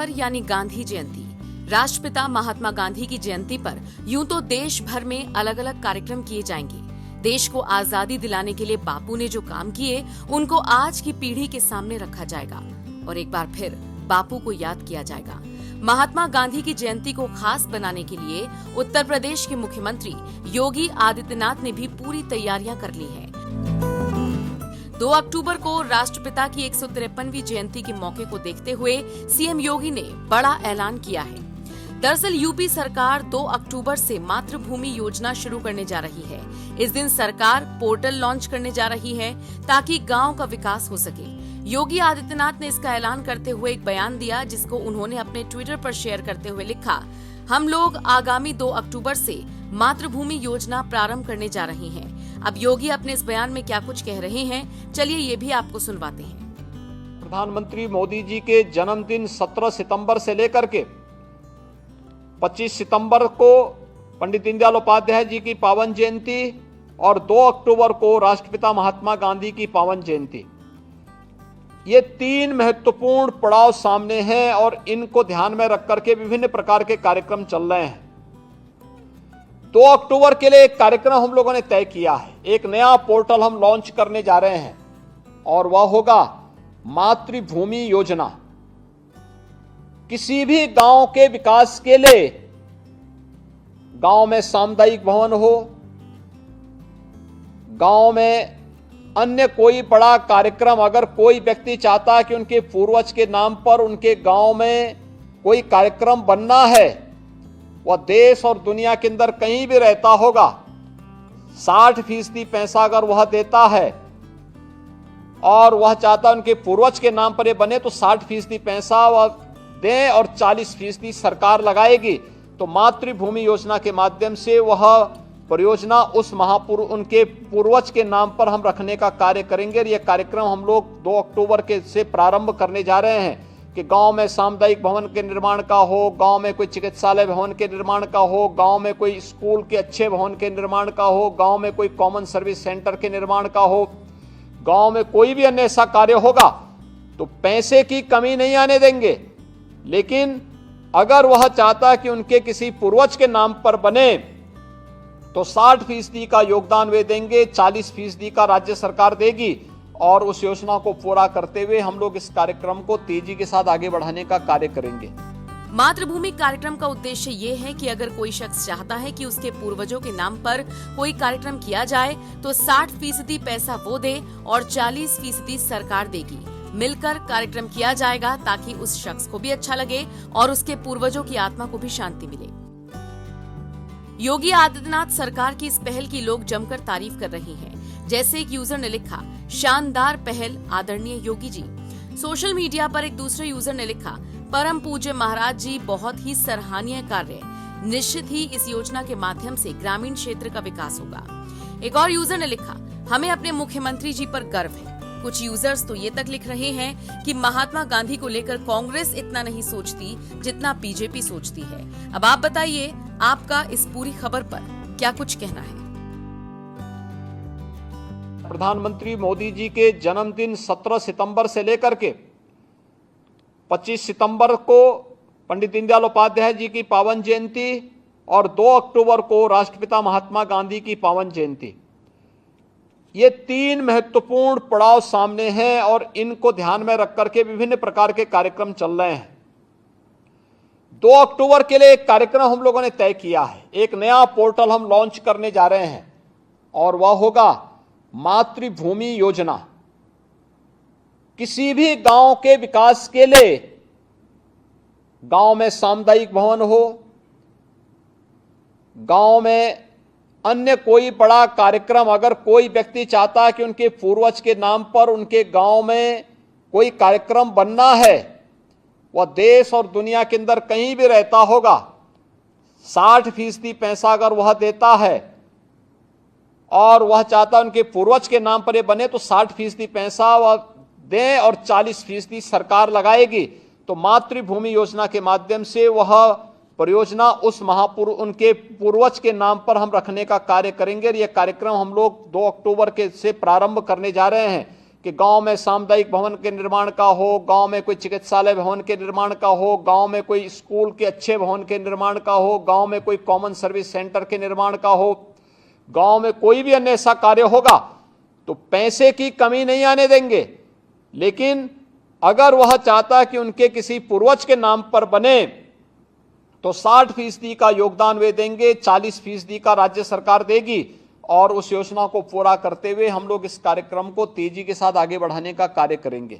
अक्टूबर यानी गांधी जयंती। राष्ट्रपिता महात्मा गांधी की जयंती पर यूं तो देश भर में अलग अलग कार्यक्रम किए जाएंगे। देश को आजादी दिलाने के लिए बापू ने जो काम किए उनको आज की पीढ़ी के सामने रखा जाएगा और एक बार फिर बापू को याद किया जाएगा। महात्मा गांधी की जयंती को खास बनाने के लिए उत्तर प्रदेश के मुख्यमंत्री योगी आदित्यनाथ ने भी पूरी तैयारियां कर ली हैं। 2 अक्टूबर को राष्ट्रपिता की 153वीं जयंती के मौके को देखते हुए सीएम योगी ने बड़ा ऐलान किया है। दरअसल यूपी सरकार 2 अक्टूबर से मातृभूमि योजना शुरू करने जा रही है। इस दिन सरकार पोर्टल लॉन्च करने जा रही है ताकि गांव का विकास हो सके। योगी आदित्यनाथ ने इसका ऐलान करते हुए एक बयान दिया, जिसको उन्होंने अपने ट्विटर पर शेयर करते हुए लिखा, हम लोग आगामी 2 अक्टूबर से मातृभूमि योजना प्रारंभ करने जा रहे हैं। अब योगी अपने इस बयान में क्या कुछ कह रहे हैं, चलिए ये भी आपको सुनवाते हैं। प्रधानमंत्री मोदी जी के जन्मदिन 17 सितंबर से लेकर के 25 सितंबर को पंडित दीनदयाल उपाध्याय जी की पावन जयंती और 2 अक्टूबर को राष्ट्रपिता महात्मा गांधी की पावन जयंती, ये 3 महत्वपूर्ण पड़ाव सामने हैं और इनको ध्यान में रख करके विभिन्न प्रकार के कार्यक्रम चल रहे हैं। 2 अक्टूबर के लिए एक कार्यक्रम हम लोगों ने तय किया है। एक नया पोर्टल हम लॉन्च करने जा रहे हैं और वह होगा मातृभूमि योजना। किसी भी गांव के विकास के लिए, गांव में सामुदायिक भवन हो, गांव में अन्य कोई बड़ा कार्यक्रम, अगर कोई व्यक्ति चाहता है कि उनके पूर्वज के नाम पर उनके गांव में कोई कार्यक्रम बनना है, वह देश और दुनिया के अंदर कहीं भी रहता होगा, 60% पैसा अगर वह देता है और वह चाहता है उनके पूर्वज के नाम पर ये बने, तो 60% पैसा वह दें और 40% सरकार लगाएगी। तो मातृभूमि योजना के माध्यम से वह परियोजना उस महापुरुष, उनके पूर्वज के नाम पर हम रखने का कार्य करेंगे। यह कार्यक्रम हम लोग 2 अक्टूबर के से प्रारंभ करने जा रहे हैं कि गांव में सामुदायिक भवन के निर्माण का हो, गांव में कोई चिकित्सालय भवन के निर्माण का हो, गांव में कोई स्कूल के अच्छे भवन के निर्माण का हो, गांव में कोई कॉमन सर्विस सेंटर के निर्माण का हो, गांव में कोई भी अन्य ऐसा कार्य होगा तो पैसे की कमी नहीं आने देंगे। लेकिन अगर वह चाहता है कि उनके किसी पूर्वज के नाम पर बने तो 60% का योगदान वे देंगे, 40% का राज्य सरकार देगी और उस योजना को पूरा करते हुए हम लोग इस कार्यक्रम को तेजी के साथ आगे बढ़ाने का कार्य करेंगे। मातृभूमि कार्यक्रम का उद्देश्य ये है कि अगर कोई शख्स चाहता है कि उसके पूर्वजों के नाम पर कोई कार्यक्रम किया जाए तो 60% पैसा वो दे और 40% सरकार देगी। मिलकर कार्यक्रम किया जाएगा ताकि उस शख्स को भी अच्छा लगे और उसके पूर्वजों की आत्मा को भी शांति मिले। योगी आदित्यनाथ सरकार की इस पहल की लोग जमकर तारीफ कर रहे हैं। जैसे एक यूजर ने लिखा, शानदार पहल आदरणीय योगी जी। सोशल मीडिया पर एक दूसरे यूजर ने लिखा, परम पूज्य महाराज जी, बहुत ही सराहनीय कार्य। निश्चित ही इस योजना के माध्यम से ग्रामीण क्षेत्र का विकास होगा। एक और यूजर ने लिखा, हमें अपने मुख्यमंत्री जी पर गर्व है। कुछ यूजर्स तो ये तक लिख रहे हैं कि महात्मा गांधी को लेकर कांग्रेस इतना नहीं सोचती जितना बीजेपी सोचती है। अब आप बताइए, आपका इस पूरी खबर पर क्या कुछ कहना है? प्रधानमंत्री मोदी जी के जन्मदिन 17 सितंबर से लेकर के 25 सितंबर को पंडित दीनदयाल उपाध्याय जी की पावन जयंती और 2 अक्टूबर को राष्ट्रपिता महात्मा गांधी की पावन जयंती, ये 3 महत्वपूर्ण पड़ाव सामने हैं और इनको ध्यान में रख करके विभिन्न प्रकार के कार्यक्रम चल रहे हैं। 2 अक्टूबर के लिए एक कार्यक्रम हम लोगों ने तय किया है। एक नया पोर्टल हम लॉन्च करने जा रहे हैं और वह होगा मातृभूमि योजना। किसी भी गांव के विकास के लिए, गांव में सामुदायिक भवन हो, गांव में अन्य कोई बड़ा कार्यक्रम, अगर कोई व्यक्ति चाहता है कि उनके पूर्वज के नाम पर उनके गांव में कोई कार्यक्रम बनना है, वह देश और दुनिया के अंदर कहीं भी रहता होगा, 60% पैसा अगर वह देता है और वह चाहता है उनके पूर्वज के नाम पर ये बने, तो 60% पैसा वह दें और 40% सरकार लगाएगी। तो मातृभूमि योजना के माध्यम से वह परियोजना उस महापुरुष, उनके पूर्वज के नाम पर हम रखने का कार्य करेंगे। यह कार्यक्रम हम लोग 2 अक्टूबर के से प्रारंभ करने जा रहे हैं कि गांव में सामुदायिक भवन के निर्माण का हो, गांव में कोई चिकित्सालय भवन के निर्माण का हो, गांव में कोई स्कूल के अच्छे भवन के निर्माण का हो, गांव में कोई कॉमन सर्विस सेंटर के निर्माण का हो, गांव में कोई भी अन्य ऐसा कार्य होगा तो पैसे की कमी नहीं आने देंगे। लेकिन अगर वह चाहता कि उनके किसी पूर्वज के नाम पर बने तो 60% का योगदान वे देंगे, 40% का राज्य सरकार देगी और उस योजना को पूरा करते हुए हम लोग इस कार्यक्रम को तेजी के साथ आगे बढ़ाने का कार्य करेंगे।